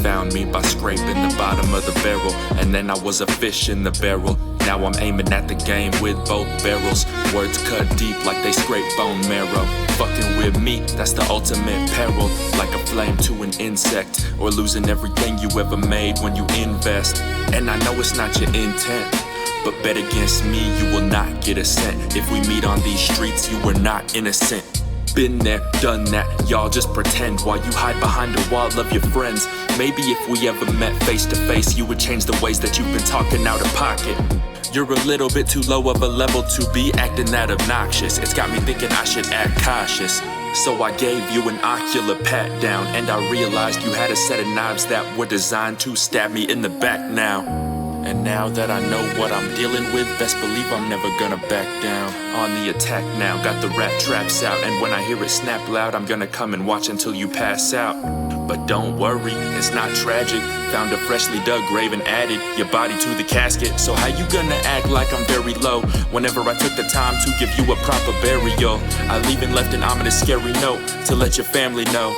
found me by scraping the bottom of the barrel, and then I was a fish in the barrel. Now I'm aiming at the game with both barrels. Words cut deep like they scrape bone marrow. Fucking with me, that's the ultimate peril. Like a flame to an insect, or losing everything you ever made when you invest. And I know it's not your intent, but bet against me, you will not get a cent. If we meet on these streets, you were not innocent. Been there, done that, y'all just pretend while you hide behind a wall of your friends. Maybe if we ever met face to face, you would change the ways that you've been talking out of pocket. You're a little bit too low of a level to be acting that obnoxious. It's got me thinking I should act cautious. So I gave you an ocular pat down, and I realized you had a set of knives that were designed to stab me in the back now. And now that I know what I'm dealing with, best believe I'm never gonna back down. On the attack now, got the rap traps out, and when I hear it snap loud, I'm gonna come and watch until you pass out. But don't worry, it's not tragic. Found a freshly dug grave and added your body to the casket. So how you gonna act like I'm very low whenever I took the time to give you a proper burial? I've even left an ominous scary note to let your family know